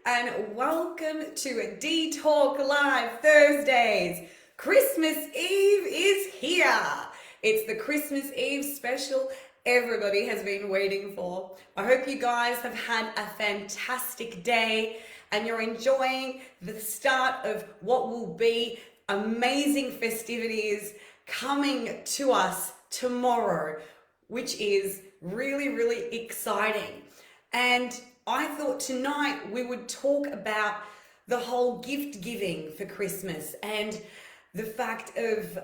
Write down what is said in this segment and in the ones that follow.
and welcome to Dee Talk Live Thursdays. Christmas Eve is here. It's the Christmas Eve special everybody has been waiting for. I hope you guys have had a fantastic day and you're enjoying the start of what will be amazing festivities coming to us tomorrow, which is really, really exciting. And I thought tonight we would talk about the whole gift giving for Christmas and the fact of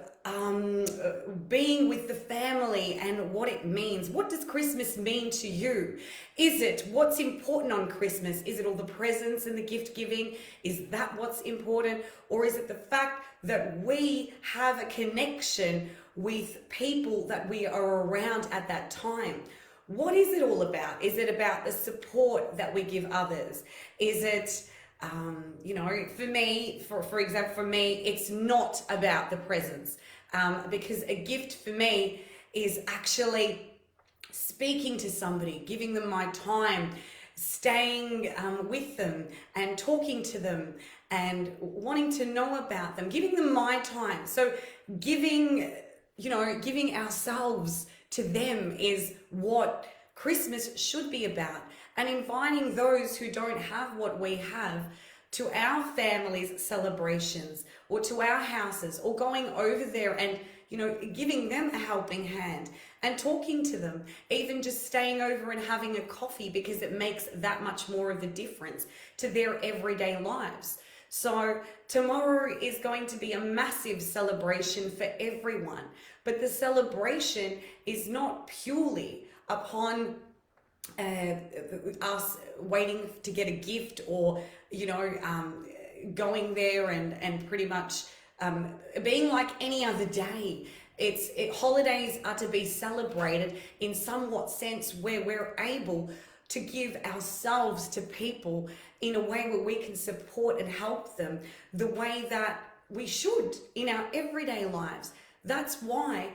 being with the family and what it means. What does Christmas mean to you? Is it what's important on Christmas? Is it all the presents and the gift giving? Is that what's important? Or is it the fact that we have a connection with people that we are around at that time? What is it all about? Is it about the support that we give others? Is it, for me, for example, for me, it's not about the presents, because a gift for me is actually speaking to somebody, giving them my time, staying with them and talking to them and wanting to know about them, giving them my time. So giving ourselves to them is what Christmas should be about, and inviting those who don't have what we have to our families' celebrations or to our houses, or going over there and giving them a helping hand and talking to them, even just staying over and having a coffee, because it makes that much more of a difference to their everyday lives. So tomorrow is going to be a massive celebration for everyone, but the celebration is not purely upon us waiting to get a gift or going there and pretty much being like any other day. Holidays are to be celebrated in somewhat sense where we're able to give ourselves to people in a way where we can support and help them the way that we should in our everyday lives. That's why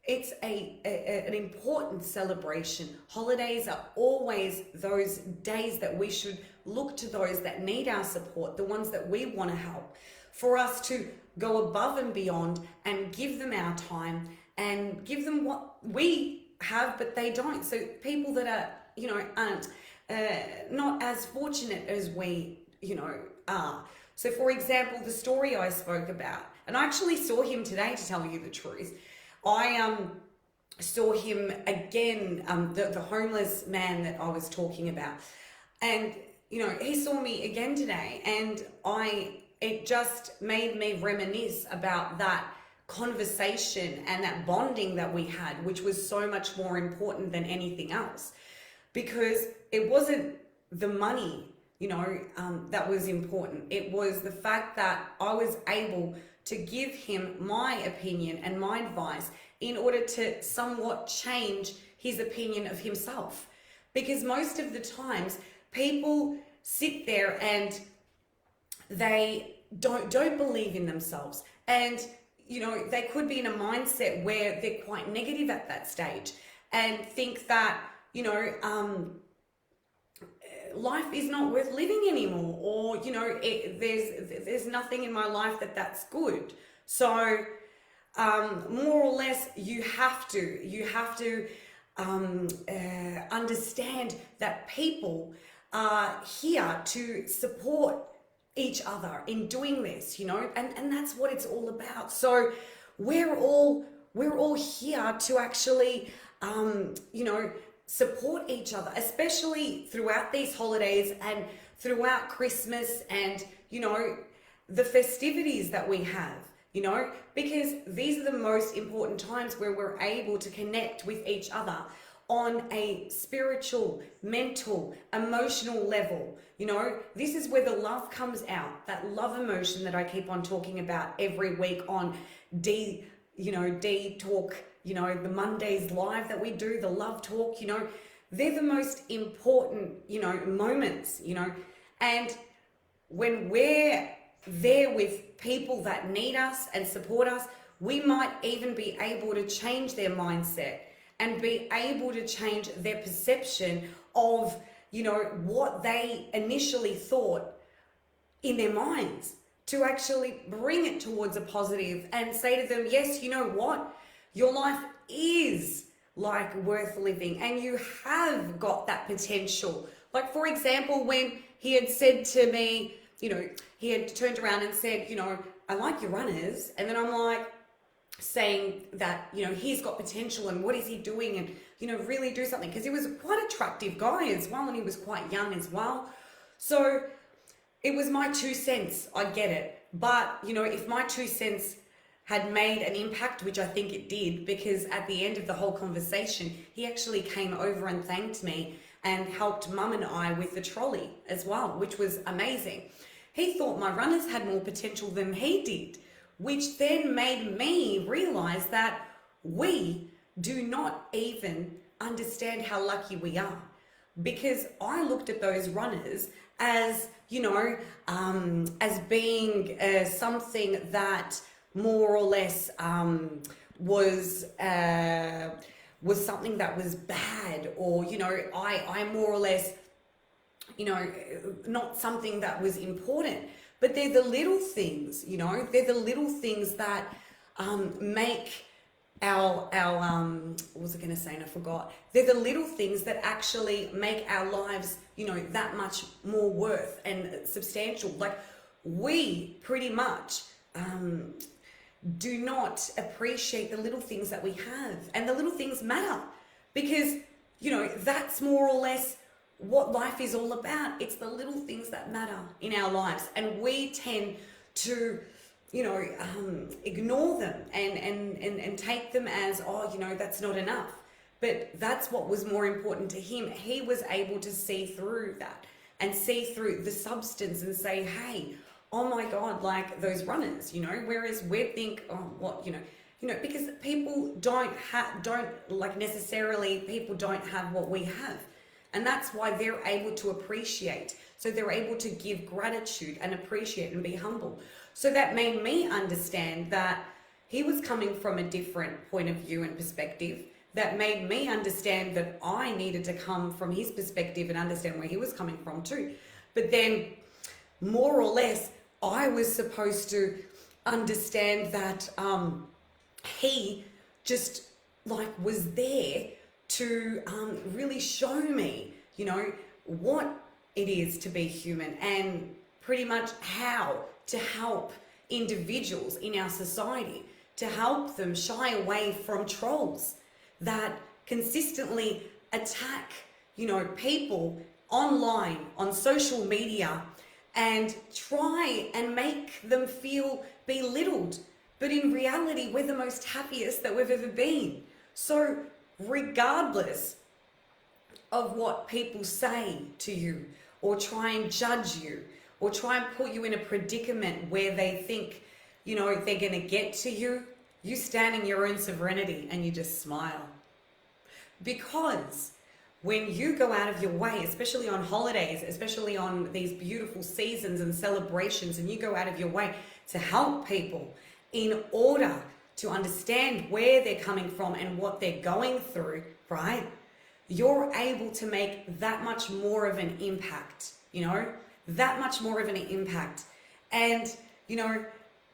it's an important celebration. Holidays are always those days that we should look to those that need our support, the ones that we want to help, for us to go above and beyond and give them our time and give them what we have but they don't. So people that are aren't not as fortunate as we are. So for example, the story I spoke about, and I actually saw him today, to tell you the truth. I saw him again, the homeless man that I was talking about, and he saw me again today, and it just made me reminisce about that conversation and that bonding that we had, which was so much more important than anything else, because it wasn't the money that was important. It was the fact that I was able to give him my opinion and my advice in order to somewhat change his opinion of himself. Because most of the times people sit there and they don't believe in themselves, and they could be in a mindset where they're quite negative at that stage and think that life is not worth living anymore, or there's nothing in my life that's good. So more or less you have to understand that people are here to support each other in doing this, and that's what it's all about. So we're all here to actually support each other, especially throughout these holidays and throughout Christmas and the festivities that we have, because these are the most important times where we're able to connect with each other on a spiritual, mental, emotional level. This is where the love comes out, that love emotion that I keep on talking about every week on Dee Talk, the Mondays live that we do, the love talk, they're the most important, moments, and when we're there with people that need us and support us, we might even be able to change their mindset and be able to change their perception of what they initially thought in their minds, to actually bring it towards a positive and say to them, yes, you know what? Your life is like worth living and you have got that potential. Like, for example, when he had said to me, he had turned around and said, I like your runners. And then I'm like, saying that, he's got potential and what is he doing, and, really do something, because he was quite an attractive guy as well, and he was quite young as well. So it was my 2 cents. I get it. But, if my 2 cents had made an impact, which I think it did, because at the end of the whole conversation, he actually came over and thanked me and helped Mum and I with the trolley as well, which was amazing. He thought my runners had more potential than he did, which then made me realize that we do not even understand how lucky we are. Because I looked at those runners as, as being something that more or less was something that was bad, or, I more or less, not something that was important. But they're the little things, they're the little things that make our what was I going to say and I forgot. They're the little things that actually make our lives, that much more worth and substantial. Like, we pretty much do not appreciate the little things that we have, and the little things matter, because, that's more or less what life is all about. It's the little things that matter in our lives, and we tend to ignore them and take them as, that's not enough. But that's what was more important to him. He was able to see through that and see through the substance and say, hey, oh my God, like those runners, whereas we think, oh, what, because people don't have what we have. And that's why they're able to appreciate. So they're able to give gratitude and appreciate and be humble. So that made me understand that he was coming from a different point of view and perspective. That made me understand that I needed to come from his perspective and understand where he was coming from too. But then, more or less, I was supposed to understand that he just was there to really show me, what it is to be human, and pretty much how to help individuals in our society, to help them shy away from trolls that consistently attack, people online, on social media, and try and make them feel belittled. But in reality, we're the most happiest that we've ever been. So regardless of what people say to you, or try and judge you, or try and put you in a predicament where they think, they're going to get to you, you stand in your own sovereignty and you just smile. Because when you go out of your way, especially on holidays, especially on these beautiful seasons and celebrations, and you go out of your way to help people in order to understand where they're coming from and what they're going through, right? You're able to make that much more of an impact, that much more of an impact. And,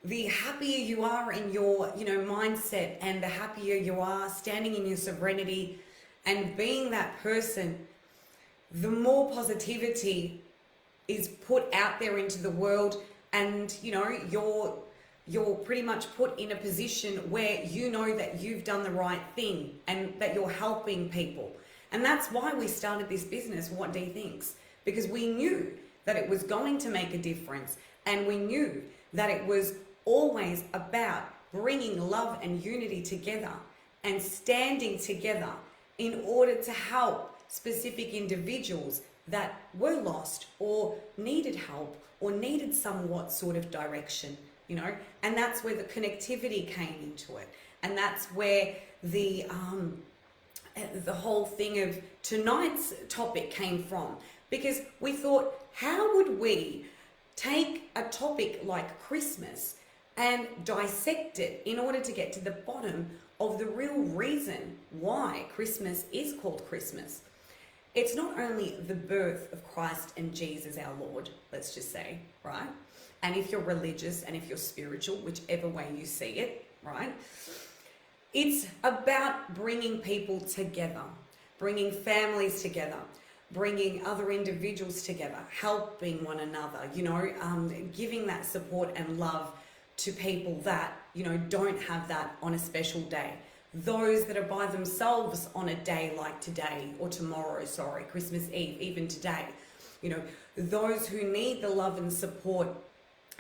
the happier you are in your, mindset, and the happier you are standing in your sovereignty and being that person, the more positivity is put out there into the world, and, you're pretty much put in a position where you know that you've done the right thing and that you're helping people. And that's why we started this business, What Dee Thinks, because we knew that it was going to make a difference, and we knew that it was always about bringing love and unity together and standing together in order to help specific individuals that were lost or needed help or needed somewhat sort of direction, and that's where the connectivity came into it. And that's where the whole thing of tonight's topic came from, because we thought, how would we take a topic like Christmas and dissect it in order to get to the bottom of the real reason why Christmas is called Christmas? it's not only the birth of Christ and Jesus our Lord, let's just say, right? And if you're religious and if you're spiritual, whichever way you see it, right? It's about bringing people together, bringing families together, bringing other individuals together, helping one another, giving that support and love to people that, don't have that on a special day. Those that are by themselves on a day like today or tomorrow, Christmas Eve, even today, those who need the love and support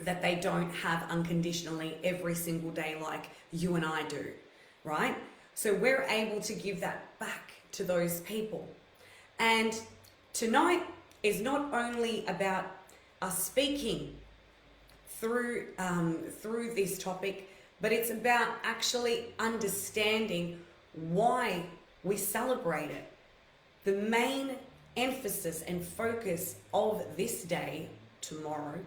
that they don't have unconditionally every single day like you and I do, right? So we're able to give that back to those people. And tonight is not only about us speaking through this topic, but it's about actually understanding why we celebrate it. The main emphasis and focus of this day, tomorrow,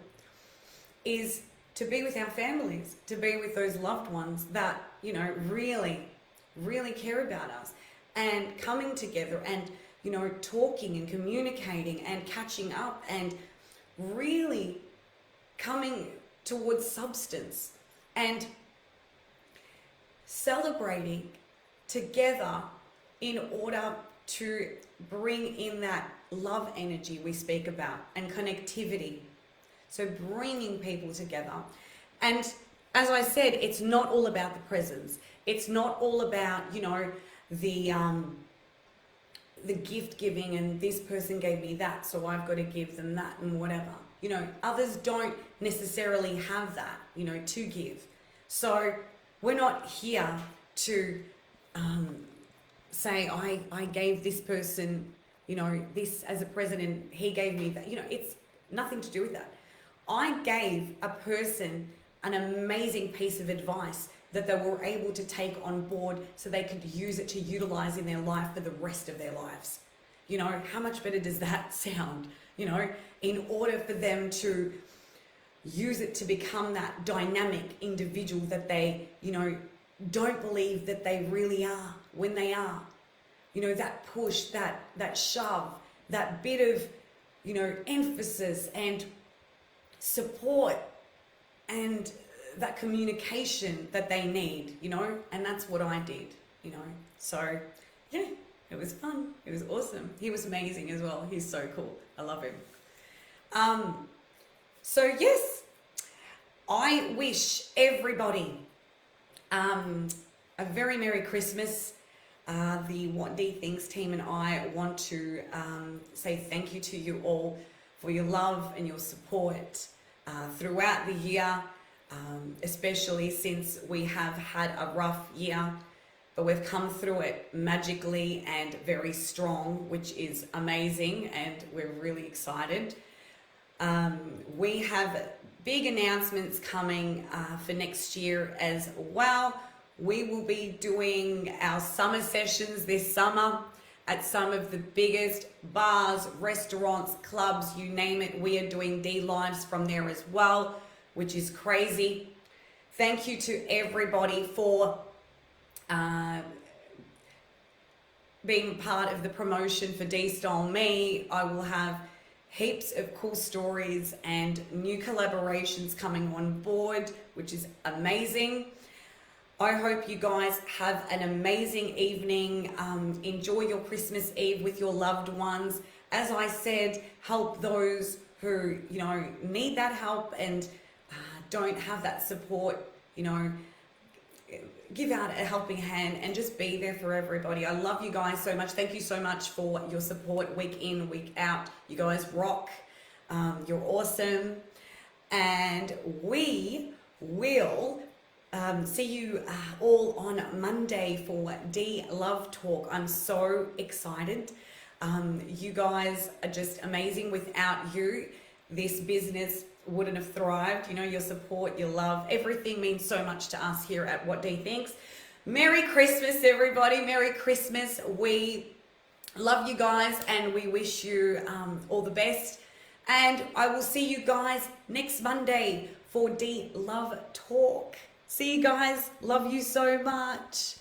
is to be with our families, to be with those loved ones that, really, really care about us, and coming together and, talking and communicating and catching up and really coming towards substance and celebrating together in order to bring in that love energy we speak about and connectivity. So bringing people together. And as I said, it's not all about the presents. It's not all about, the gift giving and this person gave me that, so I've got to give them that and whatever. Others don't necessarily have that, to give. So we're not here to say, I gave this person, this as a present, he gave me that. It's nothing to do with that. I gave a person an amazing piece of advice that they were able to take on board so they could use it to utilize in their life for the rest of their lives. How much better does that sound? In order for them to use it to become that dynamic individual that they, don't believe that they really are when they are. That push, that shove, that bit of, emphasis and support and that communication that they need, and that's what I did, So, yeah, it was fun. It was awesome. He was amazing as well. He's so cool. I love him. So, yes, I wish everybody a very Merry Christmas. The What Dee Thinks team and I want to say thank you to you all for your love and your support throughout the year, especially since we have had a rough year, but we've come through it magically and very strong, which is amazing, and we're really excited. We have big announcements coming for next year as well. We will be doing our summer sessions this summer at some of the biggest bars, restaurants, clubs, you name it. We are doing Dee Lives from there as well, which is crazy. Thank you to everybody for being part of the promotion for Dee Style Me. I will have heaps of cool stories and new collaborations coming on board, which is amazing. I hope you guys have an amazing evening. Enjoy your Christmas Eve with your loved ones. As I said, help those who, need that help and don't have that support, give out a helping hand and just be there for everybody. I love you guys so much. Thank you so much for your support week in, week out. You guys rock. You're awesome. And we will see you all on Monday for Dee Love Talk. I'm so excited. You guys are just amazing. Without you, this business wouldn't have thrived. Your support, your love, everything means so much to us here at What Dee Thinks. Merry Christmas, everybody. Merry Christmas. We love you guys and we wish you all the best. And I will see you guys next Monday for Dee Love Talk. See you guys. Love you so much.